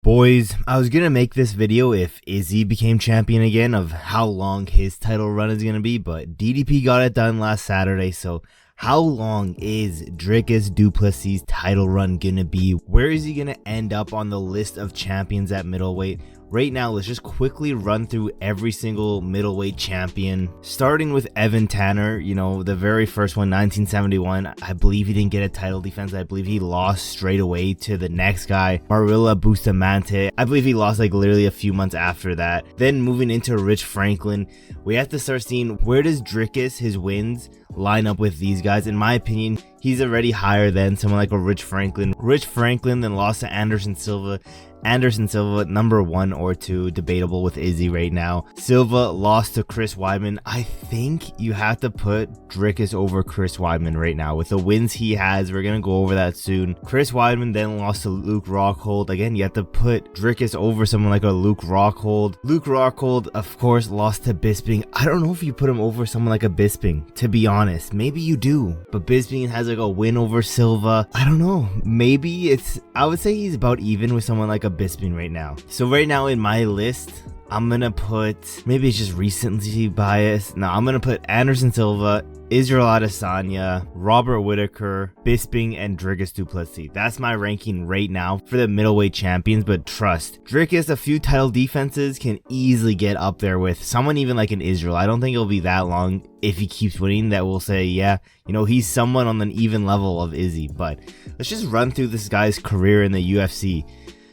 Boys, I was gonna make this video if Izzy became champion again, of how long his title run is gonna be, but DDP got it done last Saturday, so how long is Dricus Du Plessis' title run gonna be? Where is he gonna end up on the list of champions at middleweight? Right now, let's just quickly run through every single middleweight champion, starting with Evan Tanner. You know, the very first one, 1971. I believe he didn't get a title defense. I believe he lost straight away to the next guy, Marilla Bustamante. I believe he lost like literally a few months after that. Then moving into Rich Franklin, we have to start seeing where does Dricus, his wins, line up with these guys. In my opinion, he's already higher than someone like a Rich Franklin. Rich Franklin then lost to Anderson Silva. Anderson Silva, number 1 or 2, debatable with Izzy right now. Silva lost to Chris Weidman. I think you have to put Dricus over Chris Weidman right now. With the wins he has, we're going to go over that soon. Chris Weidman then lost to Luke Rockhold. Again, you have to put Dricus over someone like a Luke Rockhold. Luke Rockhold, of course, lost to Bisping. I don't know if you put him over someone like a Bisping, to be honest. Maybe you do. But Bisping has like a win over Silva. I don't know. Maybe I would say he's about even with someone like a Bisping right now. So right now in my list, I'm gonna put, maybe it's just recency bias. No, I'm gonna put Anderson Silva, Israel Adesanya, Robert Whittaker, Bisping, and Dricus Du Plessis. That's my ranking right now for the middleweight champions. But trust, Dricus, a few title defenses can easily get up there with someone even like an Israel. I don't think it'll be that long if he keeps winning that we'll say, yeah, you know, he's someone on an even level of Izzy. But let's just run through this guy's career in the UFC.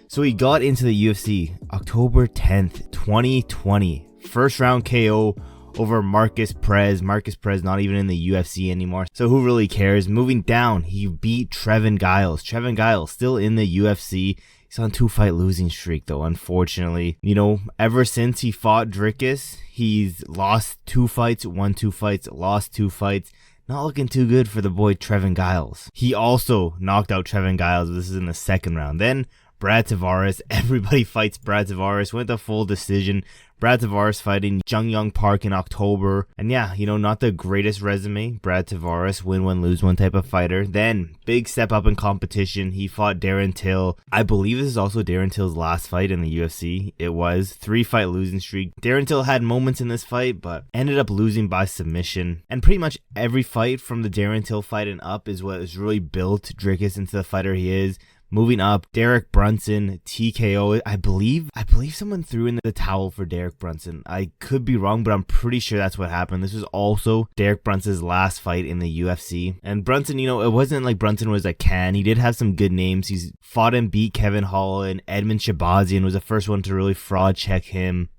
So he got into the UFC October 10th, 2020. First round KO over Marcus Perez. Marcus Perez not even in the UFC anymore, so who really cares? Moving down, he beat Trevin Giles. Trevin Giles still in the UFC. He's on 2-fight losing streak though, unfortunately. You know, ever since he fought Dricus, he's lost 2 fights, won 2 fights, lost 2 fights. Not looking too good for the boy Trevin Giles. He also knocked out Trevin Giles. This is in the second round. Then Brad Tavares, everybody fights Brad Tavares, went to full decision. Brad Tavares fighting Jung Young Park in October. And yeah, you know, not the greatest resume. Brad Tavares, win one, lose one type of fighter. Then, big step up in competition. He fought Darren Till. I believe this is also Darren Till's last fight in the UFC. It was 3-fight losing streak. Darren Till had moments in this fight, but ended up losing by submission. And pretty much every fight from the Darren Till fight and up is what has really built Dricus into the fighter he is. Moving up, Derek Brunson, TKO. I believe someone threw in the towel for Derek Brunson. I could be wrong, but I'm pretty sure that's what happened. This was also Derek Brunson's last fight in the UFC. And Brunson, you know, it wasn't like Brunson was a can. He did have some good names. He's fought and beat Kevin Holland. Edmund Shabazian was the first one to really fraud check him.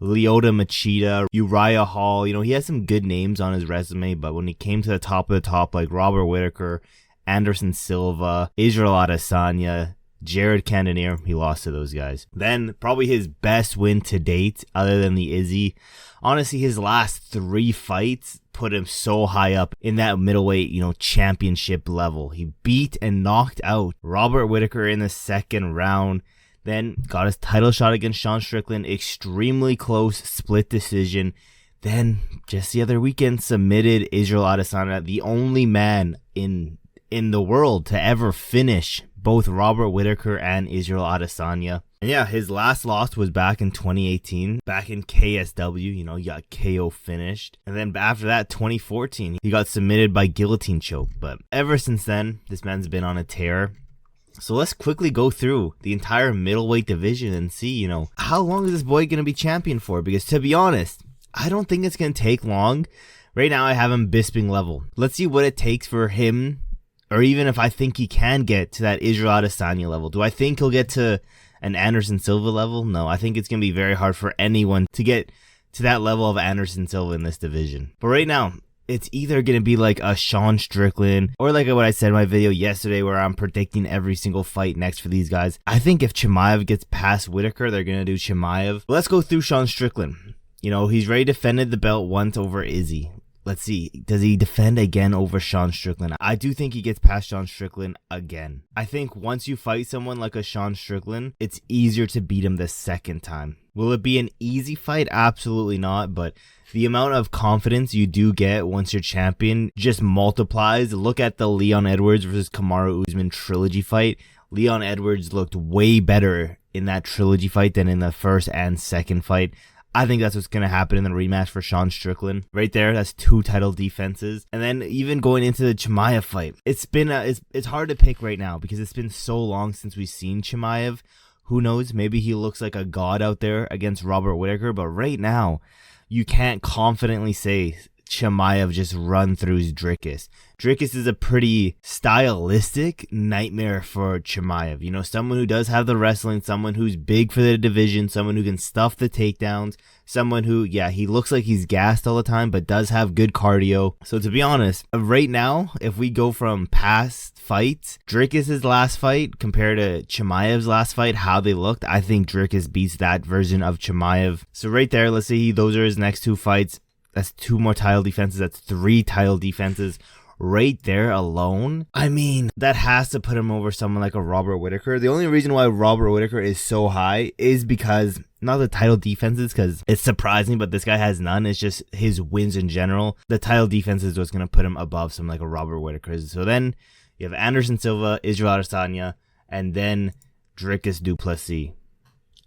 Lyoto Machida, Uriah Hall. You know, he has some good names on his resume, but when he came to the top of the top, like Robert Whittaker, Anderson Silva, Israel Adesanya, Jared Cannonier, he lost to those guys. Then probably his best win to date, other than the Izzy. Honestly, his last 3 fights put him so high up in that middleweight, you know, championship level. He beat and knocked out Robert Whittaker in the second round. Then got his title shot against Sean Strickland, extremely close, split decision. Then just the other weekend submitted Israel Adesanya, the only man in the world to ever finish both Robert Whittaker and Israel Adesanya. And yeah, his last loss was back in 2018, back in KSW, you know, he got KO finished. And then after that, 2014, he got submitted by guillotine choke. But ever since then, this man's been on a tear. So let's quickly go through the entire middleweight division and see, you know, how long is this boy going to be champion for? Because to be honest, I don't think it's going to take long. Right now, I have him Bisping level. Let's see what it takes for him, or even if I think he can get to that Israel Adesanya level. Do I think he'll get to an Anderson Silva level? No, I think it's going to be very hard for anyone to get to that level of Anderson Silva in this division. But right now, it's either going to be like a Sean Strickland, or like what I said in my video yesterday where I'm predicting every single fight next for these guys. I think if Chimaev gets past Whittaker, they're going to do Chimaev. But let's go through Sean Strickland. You know, he's already defended the belt once over Izzy. Let's see, does he defend again over Sean Strickland? I do think he gets past Sean Strickland again. I think once you fight someone like a Sean Strickland, it's easier to beat him the second time. Will it be an easy fight? Absolutely not, but the amount of confidence you do get once you're champion just multiplies. Look at the Leon Edwards versus Kamaru Usman trilogy fight. Leon Edwards looked way better in that trilogy fight than in the first and second fight. I think that's what's going to happen in the rematch for Sean Strickland. Right there, that's 2 title defenses. And then even going into the Chimaev fight, it's hard to pick right now because it's been so long since we've seen Chimaev. Who knows? Maybe he looks like a god out there against Robert Whittaker. But right now, you can't confidently say Chimaev just run through Dricus. Dricus is a pretty stylistic nightmare for Chimaev. You know, someone who does have the wrestling, someone who's big for the division, someone who can stuff the takedowns, someone who, yeah, he looks like he's gassed all the time, but does have good cardio. So to be honest, right now, if we go from past fights, Dricus' last fight compared to Chimaev's last fight, how they looked, I think Dricus beats that version of Chimaev. So right there, let's see, those are his next 2 fights. That's 2 more title defenses. That's 3 title defenses right there alone. I mean, that has to put him over someone like a Robert Whittaker. The only reason why Robert Whittaker is so high is because, not the title defenses, because it's surprising, but this guy has none. It's just his wins in general. The title defense is what's going to put him above someone like a Robert Whittaker. So then you have Anderson Silva, Israel Adesanya, and then Dricus Du Plessis.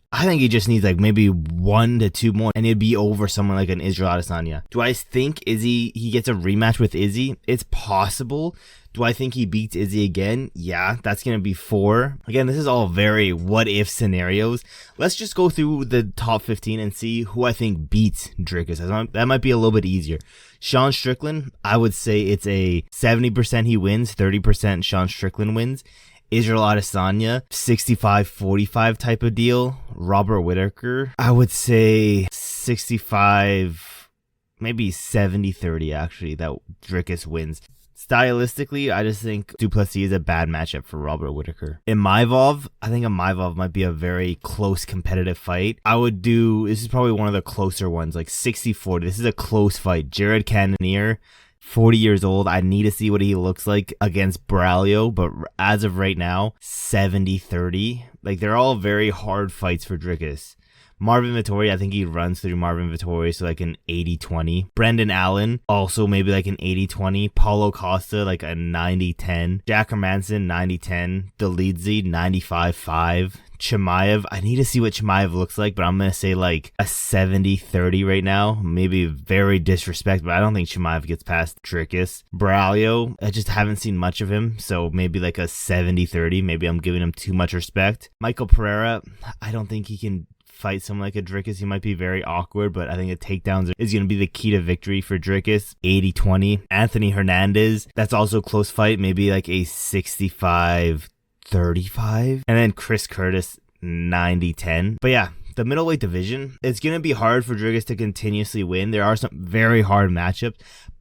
I think he just needs like maybe 1 to 2 more and he'd be over someone like an Israel Adesanya. Do I think he gets a rematch with Izzy? It's possible. Do I think he beats Izzy again? Yeah, that's going to be 4. Again, this is all very what if scenarios. Let's just go through the top 15 and see who I think beats Dricus. That might be a little bit easier. Sean Strickland, I would say it's a 70% he wins, 30% Sean Strickland wins. Israel Adesanya, 65-45 type of deal. Robert Whittaker, I would say 65, maybe 70-30 actually, that Dricus wins. Stylistically, I just think Du Plessis is a bad matchup for Robert Whittaker. In Maivov, I think a Maivov might be a very close competitive fight. This is probably one of the closer ones, like 60-40. This is a close fight. Jared Cannonier, 40 years old. I need to see what he looks like against Braulio, but as of right now, 70-30. Like, they're all very hard fights for Dricus. Marvin Vettori, I think he runs through Marvin Vettori, so like an 80-20. Brendan Allen, also maybe like an 80-20. Paulo Costa, like a 90-10. Jack Hermanson, 90-10. Delidze, 95-5. Chimaev, I need to see what Chimaev looks like, but I'm going to say like a 70-30 right now. Maybe very disrespect, but I don't think Chimaev gets past Dricus. Braulio, I just haven't seen much of him, so maybe like a 70-30. Maybe I'm giving him too much respect. Michael Pereira, I don't think he can fight someone like a Dricus. He might be very awkward, but I think the takedowns is going to be the key to victory for Dricus. 80-20. Anthony Hernandez, that's also a close fight, maybe like a 65-35. And then Chris Curtis, 90-10. But yeah, the middleweight division, it's going to be hard for Dricus to continuously win. There are some very hard matchups,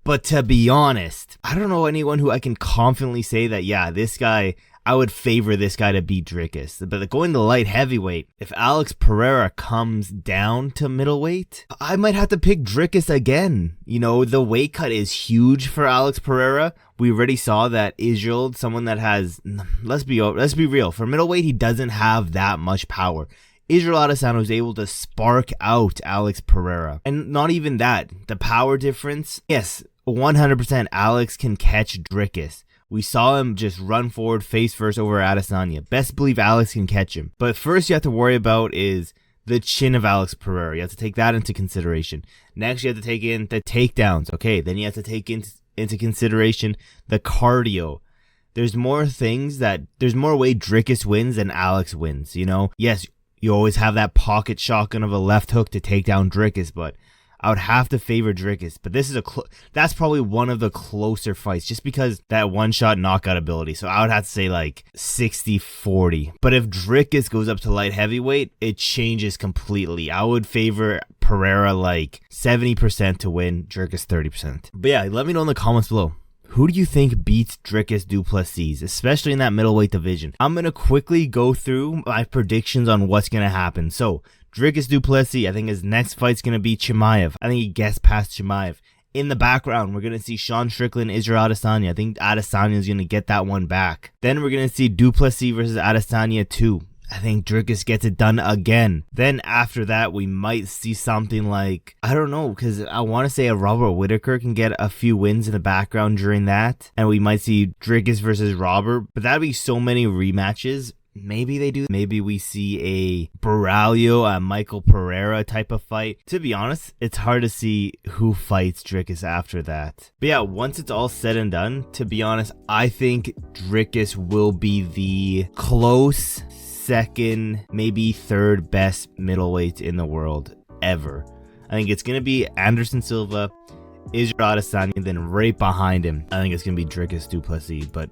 but to be honest, I don't know anyone who I can confidently say that, yeah, this guy, I would favor this guy to beat Dricus. But going to light heavyweight, if Alex Pereira comes down to middleweight, I might have to pick Dricus again. You know, the weight cut is huge for Alex Pereira. We already saw that Israel, someone that has, let's be real, for middleweight, he doesn't have that much power. Israel Adesanya was able to spark out Alex Pereira. And not even that, the power difference, yes, 100% Alex can catch Dricus. We saw him just run forward face first over Adesanya. Best believe Alex can catch him. But first you have to worry about is the chin of Alex Pereira. You have to take that into consideration. Next you have to take in the takedowns. Okay, then you have to take into consideration the cardio. There's more way Dricus wins than Alex wins, you know? Yes, you always have that pocket shotgun of a left hook to take down Dricus, but I would have to favor Dricus, but this is that's probably one of the closer fights just because that one-shot knockout ability. So I would have to say like 60-40. But if Dricus goes up to light heavyweight, it changes completely. I would favor Pereira like 70% to win, Dricus 30%. But yeah, let me know in the comments below. Who do you think beats Dricus Du Plessis, especially in that middleweight division? I'm going to quickly go through my predictions on what's going to happen. So, Dricus Du Plessis, I think his next fight's going to be Chimaev. I think he gets past Chimaev. In the background, we're going to see Sean Strickland, Israel Adesanya. I think Adesanya is going to get that one back. Then we're going to see Du Plessis versus Adesanya 2. I think Dricus gets it done again. Then after that, we might see something like, I don't know, because I want to say a Robert Whittaker can get a few wins in the background during that. And we might see Dricus versus Robert. But that'd be so many rematches. maybe they do. Maybe we see a Braulio, a Michael Pereira type of fight. To be honest, it's hard to see who fights Dricus after that. But yeah, once it's all said and done, to be honest, I think Dricus will be the close second, maybe third best middleweight in the world ever. I think it's going to be Anderson Silva, Israel Adesanya, and then right behind him, I think it's going to be Dricus Du Plessis. But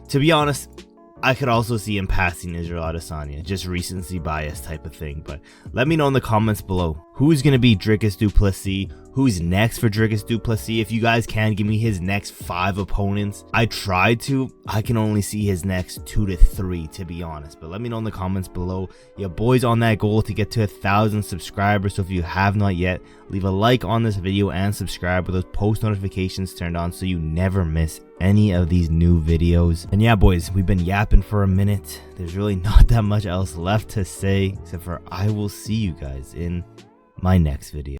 to be honest, I could also see him passing Israel Adesanya, just recency bias type of thing. But let me know in the comments below, who's going to be Dricus Du Plessis? Who's next for Dricus Du Plessis? If you guys can, give me his next 5 opponents. I tried to. I can only see his next 2 to 3, to be honest. But let me know in the comments below. Your boy's on that goal to get to 1,000 subscribers. So if you have not yet, leave a like on this video and subscribe with those post notifications turned on so you never miss any of these new videos. And yeah, boys, we've been yapping for a minute. There's really not that much else left to say, except for I will see you guys in my next video.